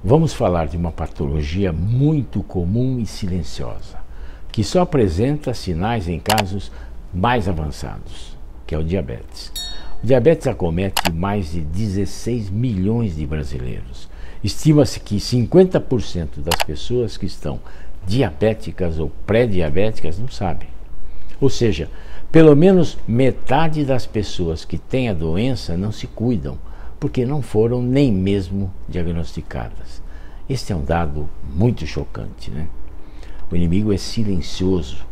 Vamos falar de uma patologia muito comum e silenciosa, que só apresenta sinais em casos mais avançados, que é o diabetes. O diabetes acomete mais de 16 milhões de brasileiros. Estima-se que 50% das pessoas que estão diabéticas ou pré-diabéticas não sabem. Ou seja, pelo menos metade das pessoas que têm a doença não se cuidam, porque não foram nem mesmo diagnosticadas. Este é um dado muito chocante, né? O inimigo é silencioso.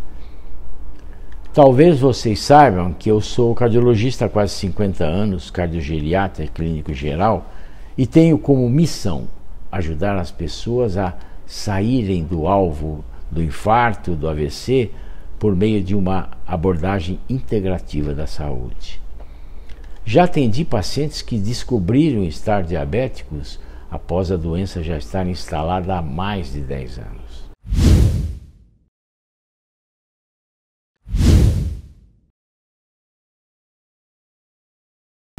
Talvez vocês saibam que eu sou cardiologista há quase 50 anos, cardiogeriatra e clínico geral, e tenho como missão ajudar as pessoas a saírem do alvo do infarto, do AVC, por meio de uma abordagem integrativa da saúde. Já atendi pacientes que descobriram estar diabéticos após a doença já estar instalada há mais de 10 anos.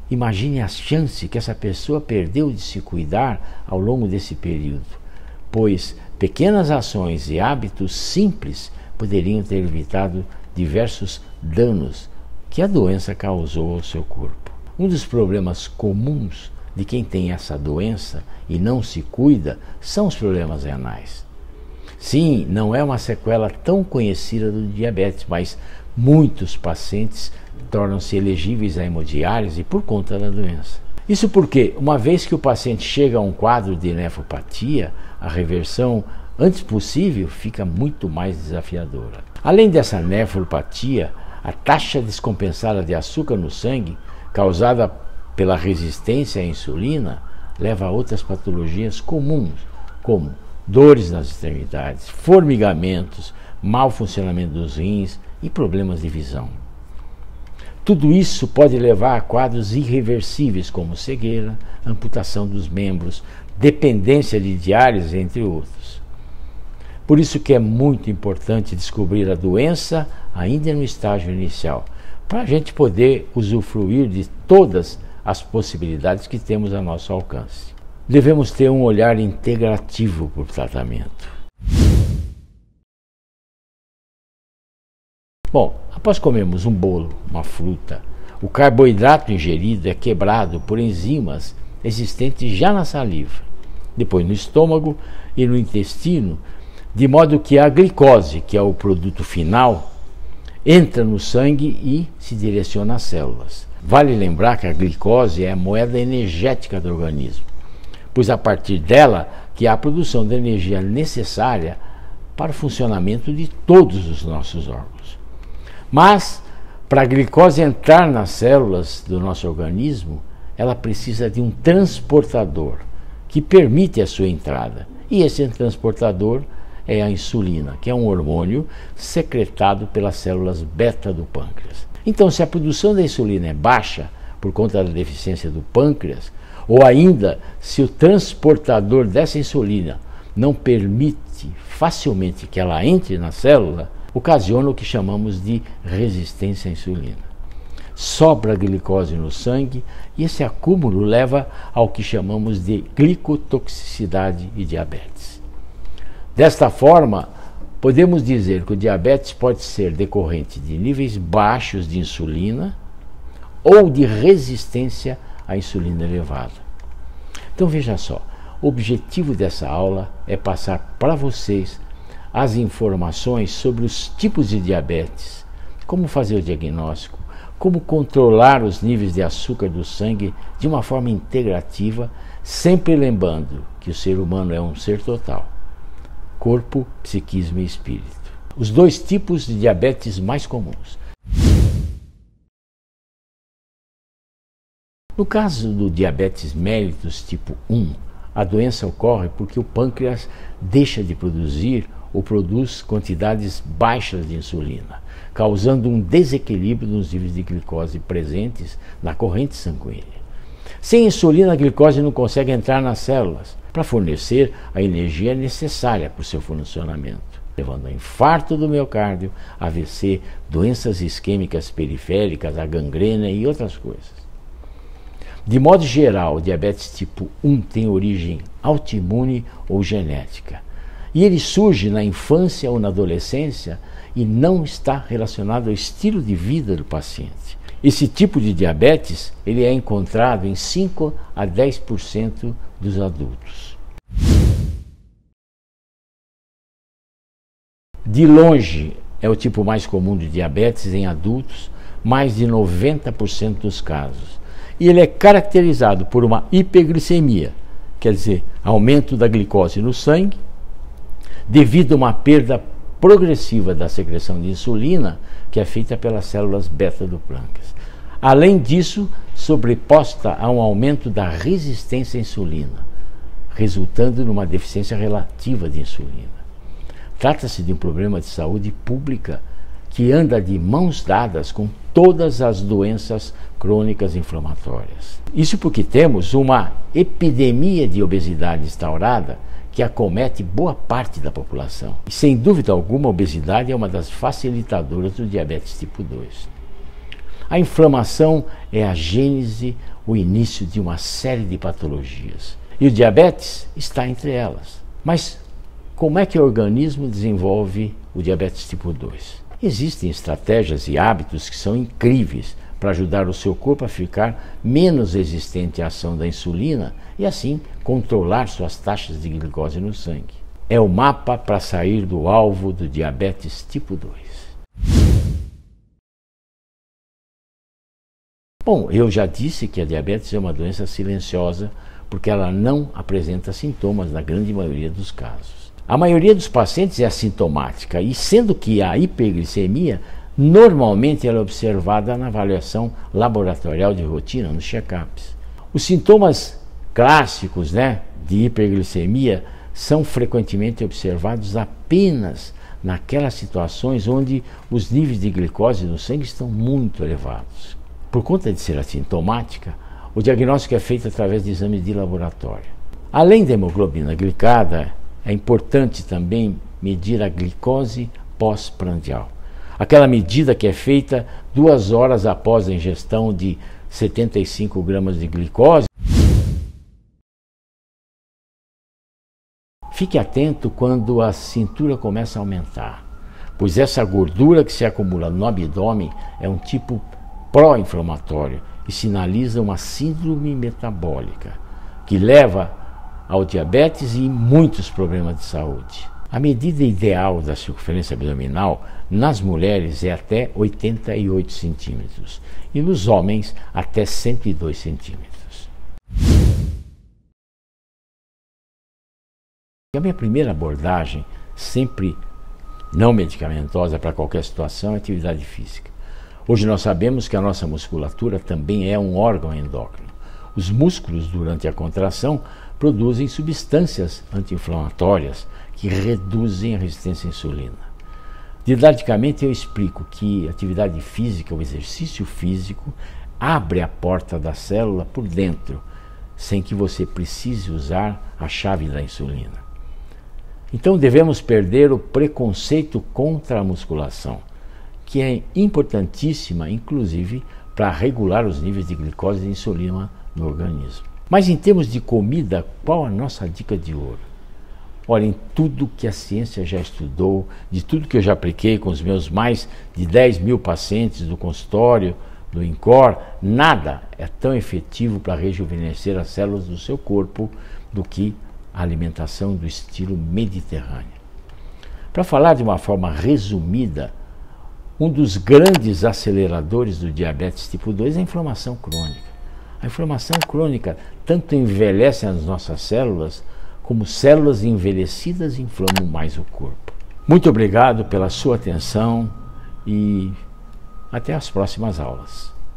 Imagine a chance que essa pessoa perdeu de se cuidar ao longo desse período, pois pequenas ações e hábitos simples poderiam ter evitado diversos danos que a doença causou ao seu corpo. Um dos problemas comuns de quem tem essa doença e não se cuida são os problemas renais. Sim, não é uma sequela tão conhecida do diabetes, mas muitos pacientes tornam-se elegíveis à hemodiálise por conta da doença. Isso porque, uma vez que o paciente chega a um quadro de nefropatia, a reversão antes possível fica muito mais desafiadora. Além dessa nefropatia, a taxa descompensada de açúcar no sangue, causada pela resistência à insulina, leva a outras patologias comuns, como dores nas extremidades, formigamentos, mau funcionamento dos rins e problemas de visão. Tudo isso pode levar a quadros irreversíveis como cegueira, amputação dos membros, dependência de diálise, entre outros. Por isso que é muito importante descobrir a doença ainda no estágio inicial, para a gente poder usufruir de todas as possibilidades que temos a nosso alcance. Devemos ter um olhar integrativo para o tratamento. Bom, após comermos um bolo, uma fruta, o carboidrato ingerido é quebrado por enzimas existentes já na saliva, depois no estômago e no intestino, de modo que a glicose, que é o produto final, entra no sangue e se direciona às células. Vale lembrar que a glicose é a moeda energética do organismo, pois a partir dela que há a produção da energia necessária para o funcionamento de todos os nossos órgãos. Mas, para a glicose entrar nas células do nosso organismo, ela precisa de um transportador que permite a sua entrada. E esse transportador é a insulina, que é um hormônio secretado pelas células beta do pâncreas. Então, se a produção da insulina é baixa por conta da deficiência do pâncreas, ou ainda se o transportador dessa insulina não permite facilmente que ela entre na célula, ocasiona o que chamamos de resistência à insulina. Sobra glicose no sangue e esse acúmulo leva ao que chamamos de glicotoxicidade e diabetes. Desta forma, podemos dizer que o diabetes pode ser decorrente de níveis baixos de insulina ou de resistência à insulina elevada. Então veja só, o objetivo dessa aula é passar para vocês as informações sobre os tipos de diabetes, como fazer o diagnóstico, como controlar os níveis de açúcar do sangue de uma forma integrativa, sempre lembrando que o ser humano é um ser total: corpo, psiquismo e espírito. Os dois tipos de diabetes mais comuns. No caso do diabetes mellitus tipo 1, a doença ocorre porque o pâncreas deixa de produzir ou produz quantidades baixas de insulina, causando um desequilíbrio nos níveis de glicose presentes na corrente sanguínea. Sem insulina, a glicose não consegue entrar nas células para fornecer a energia necessária para o seu funcionamento, levando a infarto do miocárdio, AVC, doenças isquêmicas periféricas, a gangrena e outras coisas. De modo geral, o diabetes tipo 1 tem origem autoimune ou genética. E ele surge na infância ou na adolescência e não está relacionado ao estilo de vida do paciente. Esse tipo de diabetes ele é encontrado em 5 a 10% dos adultos. De longe, é o tipo mais comum de diabetes em adultos, mais de 90% dos casos. E ele é caracterizado por uma hiperglicemia, quer dizer, aumento da glicose no sangue, devido a uma perda progressiva da secreção de insulina, que é feita pelas células beta do pâncreas. Além disso, sobreposta a um aumento da resistência à insulina, resultando numa deficiência relativa de insulina. Trata-se de um problema de saúde pública que anda de mãos dadas com todas as doenças crônicas inflamatórias. Isso porque temos uma epidemia de obesidade instaurada que acomete boa parte da população. E, sem dúvida alguma, a obesidade é uma das facilitadoras do diabetes tipo 2. A inflamação é a gênese, o início de uma série de patologias. E o diabetes está entre elas. Mas como é que o organismo desenvolve o diabetes tipo 2? Existem estratégias e hábitos que são incríveis para ajudar o seu corpo a ficar menos resistente à ação da insulina e assim controlar suas taxas de glicose no sangue. É o mapa para sair do alvo do diabetes tipo 2. Bom, eu já disse que a diabetes é uma doença silenciosa porque ela não apresenta sintomas na grande maioria dos casos. A maioria dos pacientes é assintomática e, sendo que a hiperglicemia normalmente ela é observada na avaliação laboratorial de rotina, nos check-ups. Os sintomas clássicos, de hiperglicemia são frequentemente observados apenas naquelas situações onde os níveis de glicose no sangue estão muito elevados. Por conta de ser assintomática, o diagnóstico é feito através de exames de laboratório. Além da hemoglobina glicada, é importante também medir a glicose pós-prandial. Aquela medida que é feita 2 horas após a ingestão de 75 gramas de glicose. Fique atento quando a cintura começa a aumentar, pois essa gordura que se acumula no abdômen é um tipo pró-inflamatório e sinaliza uma síndrome metabólica, que leva ao diabetes e muitos problemas de saúde. A medida ideal da circunferência abdominal nas mulheres é até 88 centímetros e nos homens até 102 centímetros. A minha primeira abordagem, sempre não medicamentosa para qualquer situação, é a atividade física. Hoje nós sabemos que a nossa musculatura também é um órgão endócrino. Os músculos, durante a contração, produzem substâncias anti-inflamatórias que reduzem a resistência à insulina. Didaticamente eu explico que a atividade física, o exercício físico, abre a porta da célula por dentro, sem que você precise usar a chave da insulina. Então devemos perder o preconceito contra a musculação, que é importantíssima, inclusive, para regular os níveis de glicose e de insulina no organismo. Mas em termos de comida, qual a nossa dica de ouro? Olhem, tudo que a ciência já estudou, de tudo que eu já apliquei com os meus mais de 10 mil pacientes do consultório, do INCOR, nada é tão efetivo para rejuvenescer as células do seu corpo do que a alimentação do estilo mediterrâneo. Para falar de uma forma resumida, um dos grandes aceleradores do diabetes tipo 2 é a inflamação crônica. A inflamação crônica tanto envelhece as nossas células, como células envelhecidas inflamam mais o corpo. Muito obrigado pela sua atenção e até as próximas aulas.